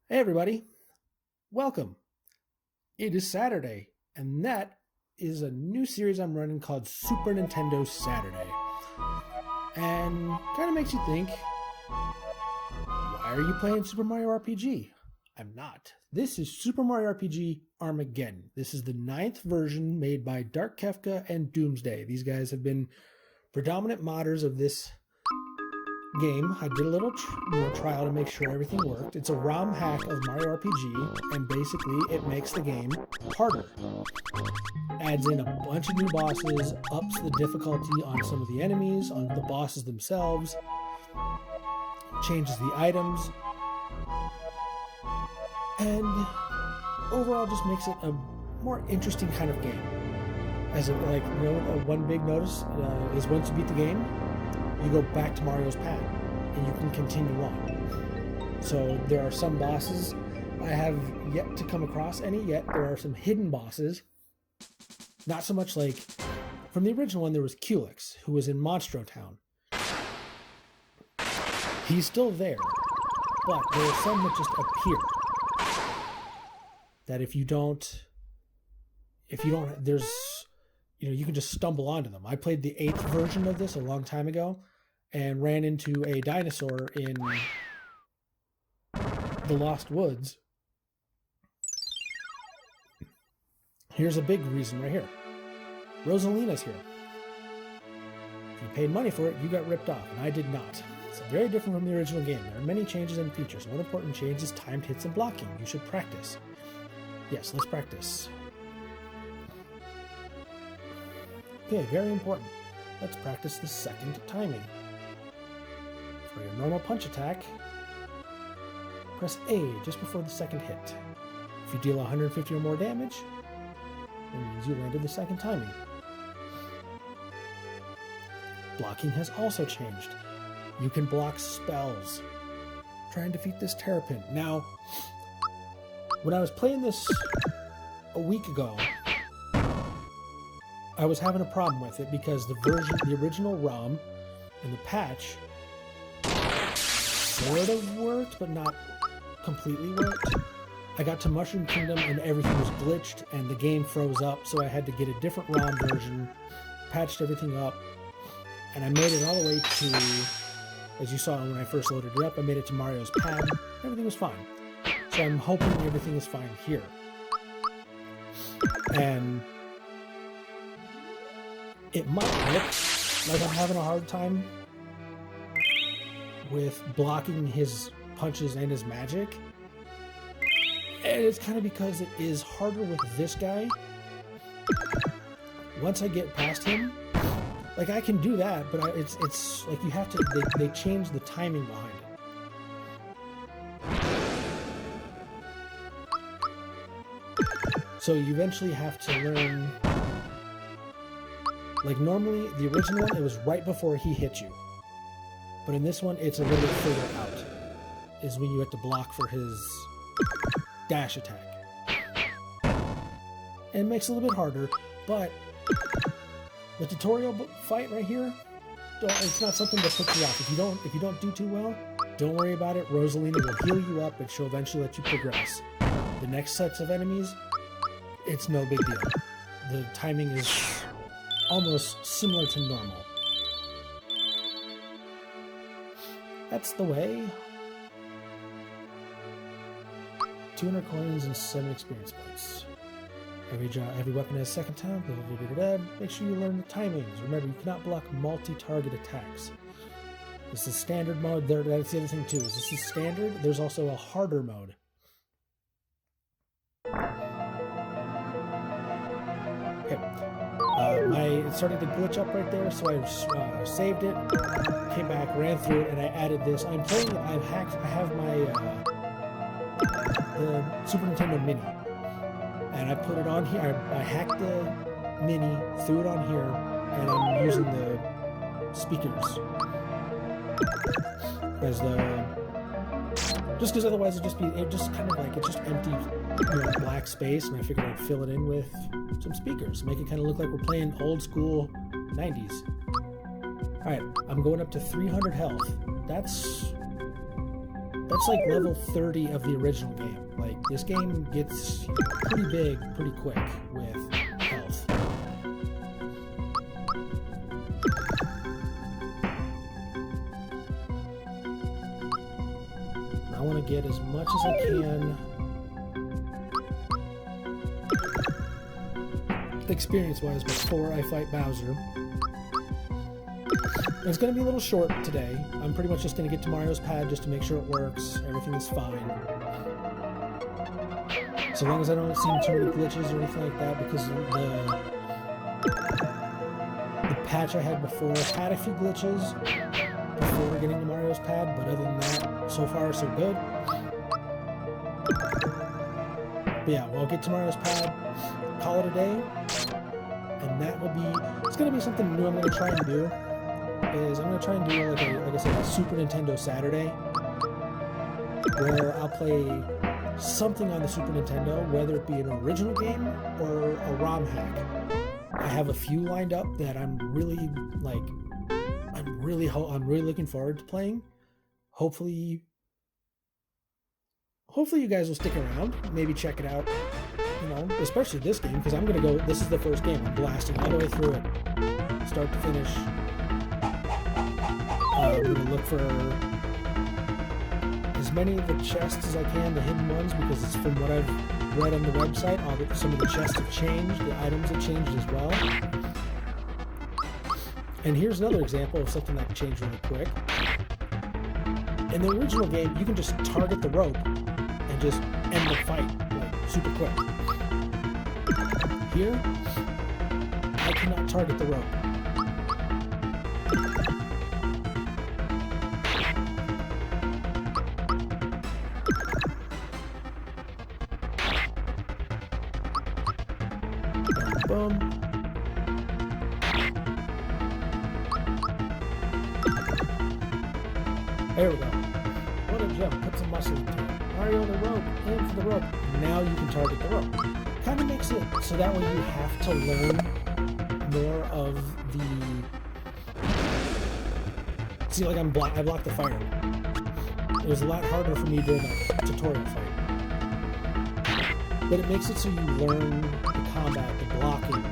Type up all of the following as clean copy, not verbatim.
Hey everybody, welcome. It is Saturday, and that is a new series I'm running called Super Nintendo Saturday. And kind of makes you think, why are you playing Super Mario RPG? I'm not. This is Super Mario RPG Armageddon. This is the 9th version made by Darkkefka and Doomsday. These guys have been predominant modders of this game. I did a little trial to make sure everything worked. It's a ROM hack of Mario RPG, and basically it makes the game harder. Adds in a bunch of new bosses, ups the difficulty on some of the enemies, on the bosses themselves, changes the items, and overall just makes it a more interesting kind of game. As one big notice is once you beat the game, you go back to Mario's pad and you can continue on. So there are some bosses I have yet to come across any yet. There are some hidden bosses. Not so much like from the original one, there was Culex, who was in Monstro Town. He's still there, but there are some that just appear. That if you don't, there's, you can just stumble onto them. I played the 8th version of this a long time ago and ran into a dinosaur in the Lost Woods. Here's a big reason right here. Rosalina's here. If you paid money for it, you got ripped off, and I did not. It's very different from the original game. There are many changes and features. One important change is timed hits and blocking. You should practice. Yes, let's practice. Okay, very important. Let's practice the second timing. For your normal punch attack, press A just before the second hit. If you deal 150 or more damage, it means you landed the second timing. Blocking has also changed. You can block spells. Try and defeat this terrapin. Now, when I was playing this a week ago, I was having a problem with it because the original ROM and the patch sort of worked, but not completely worked. I got to Mushroom Kingdom and everything was glitched and the game froze up, so I had to get a different ROM version, patched everything up, and I made it all the way to, as you saw when I first loaded it up, I made it to Mario's pad. Everything was fine. So I'm hoping everything is fine here. And it might look like I'm having a hard time with blocking his punches and his magic. And it's kind of because it is harder with this guy. Once I get past him, like I can do that, but it's like you have to, they change the timing behind it. So you eventually have to learn. Like normally, the original one, it was right before he hit you. But in this one, it's a little bit further out. Is when you have to block for his dash attack. And it makes it a little bit harder, but the tutorial fight right here, it's not something that puts you off. If you don't do too well, don't worry about it. Rosalina will heal you up and she'll eventually let you progress. The next sets of enemies, it's no big deal. The timing is almost similar to normal. That's the way. 200 coins and 7 experience points. Every weapon has second time. Blah, blah, blah, blah. Make sure you learn the timings. Remember, you cannot block multi-target attacks. This is standard mode. That's the other thing too. This is standard. There's also a harder mode. Okay. It started to glitch up right there, so I saved it, came back, ran through it, and I added this. I'm playing it. I have my the Super Nintendo Mini, and I put it on here. I hacked the Mini, threw it on here, and I'm using the speakers as just because otherwise it's just empty, black space, and I figured I'd fill it in with some speakers, make it kind of look like we're playing old school 90s. All right, I'm going up to 300 health. That's That's like level 30 of the original game. Like, this game gets pretty big pretty quick with health. I want to get as much as I can experience-wise before I fight Bowser. And it's going to be a little short today. I'm pretty much just going to get to Mario's pad just to make sure it works. Everything is fine. So long as I don't see too many glitches or anything like that, because the patch I had before had a few glitches before getting to Mario's pad, but other than that, so far so good. But yeah, we'll get to Mario's pad, call it a day, and that will be, it's going to be something new I'm going to try and do, is I'm going to try and do, like I said, a Super Nintendo Saturday, where I'll play something on the Super Nintendo, whether it be an original game or a ROM hack. I have a few lined up that I'm really, I'm really looking forward to playing. Hopefully you guys will stick around, maybe check it out, you know, especially this game, because I'm going to go, this is the first game, I'm blasting all the way through it, start to finish. I'm going to look for as many of the chests as I can, the hidden ones, because it's from what I've read on the website, some of the chests have changed, the items have changed as well. And here's another example of something that changed really quick. In the original game, you can just target the rope and just end the fight, like, super quick. Here, I cannot target the rope. Boom. There we go. What a jump. Put some muscle into it. Mario on the rope. Aim for the rope. Now you can target the rope. Kind of makes it so that way you have to learn more of the... See, like I blocked the fire. It was a lot harder for me during the tutorial fight. But it makes it so you learn the combat, the blocking,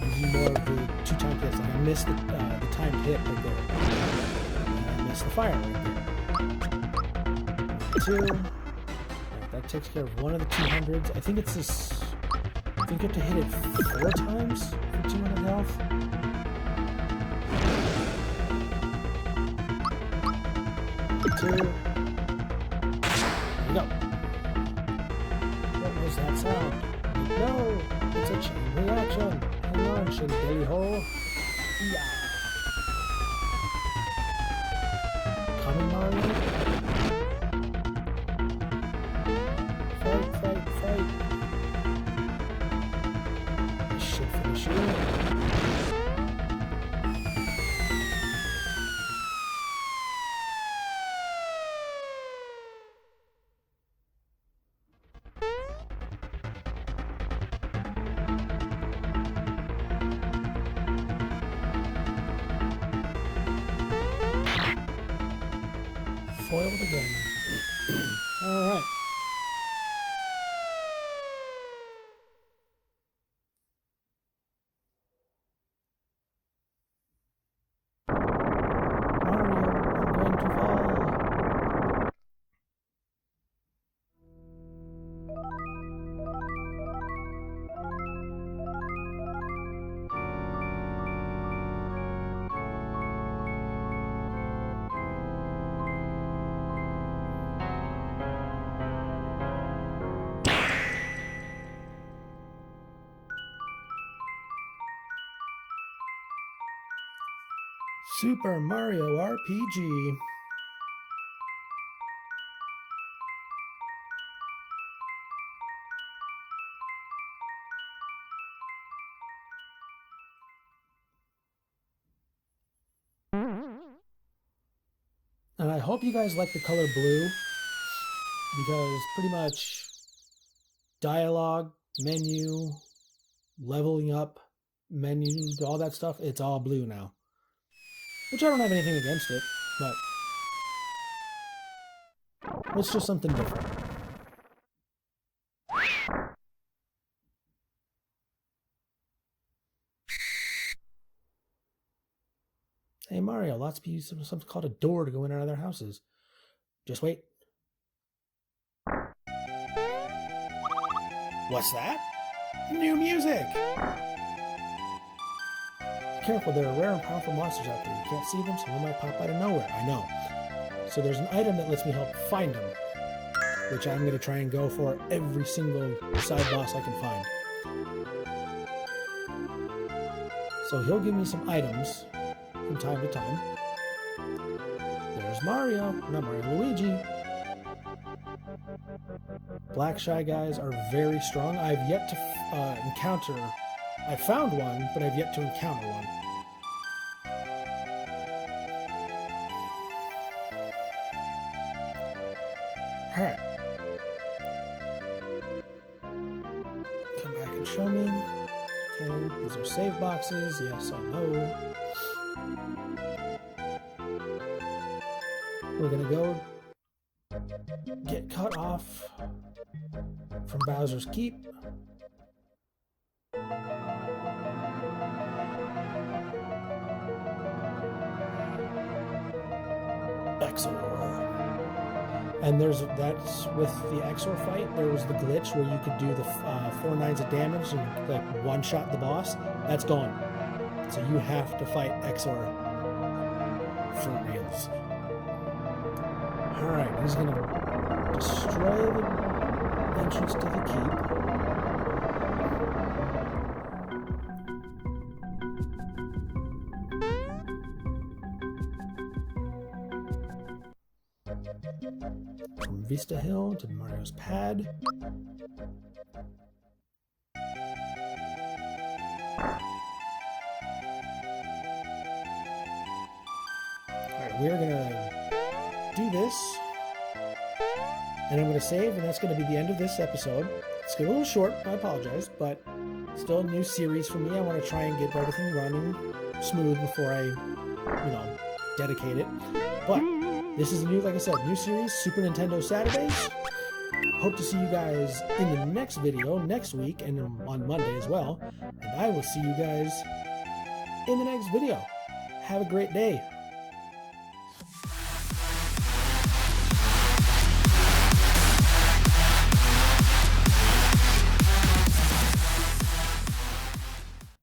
using more of the two-time hits. Like I missed the timed hit right there. The fire right there. 2. Right, that takes care of one of the 200s. I think it's this. I think you have to hit it 4 times for 200 health. Two. There we go. What was that sound? No! It's a chain reaction. Hang on, Shindelly hole. Yeah. Coming, Mario. Fight, fight, fight. This should finish you. Foiled again. All right. Mario, I'm going to fall. Super Mario RPG. And I hope you guys like the color blue, because pretty much dialogue, menu, leveling up, menu, all that stuff, it's all blue now. Which I don't have anything against it, but Let's do something different. Hey Mario, lots of people use something called a door to go in and out of their houses. Just wait. What's that? New music! Careful, there are rare and powerful monsters out there. You can't see them, so one might pop out of nowhere. I know. So there's an item that lets me help find them, which I'm going to try and go for every single side boss I can find. So he'll give me some items from time to time. There's Mario. Not Mario, Luigi. Black Shy Guys are very strong. I've yet to encounter... I found one, but I've yet to encounter one. Alright. Come back and show me. Okay, these are save boxes. Yes, I know. We're gonna go get cut off from Bowser's Keep. Exor. And that's with the Exor fight, there was the glitch where you could do the 4 9s of damage and like one-shot the boss. That's gone. So you have to fight Exor for reals. Alright, he's gonna destroy the entrance to the keep. From Vista Hill to Mario's Pad. Alright, we're gonna do this, and I'm gonna save, and that's gonna be the end of this episode. It's a little short, I apologize, but still a new series for me. I want to try and get everything running smooth before I, dedicate it. But this is a new, like I said, new series, Super Nintendo Saturdays. Hope to see you guys in the next video next week and on Monday as well. And I will see you guys in the next video. Have a great day.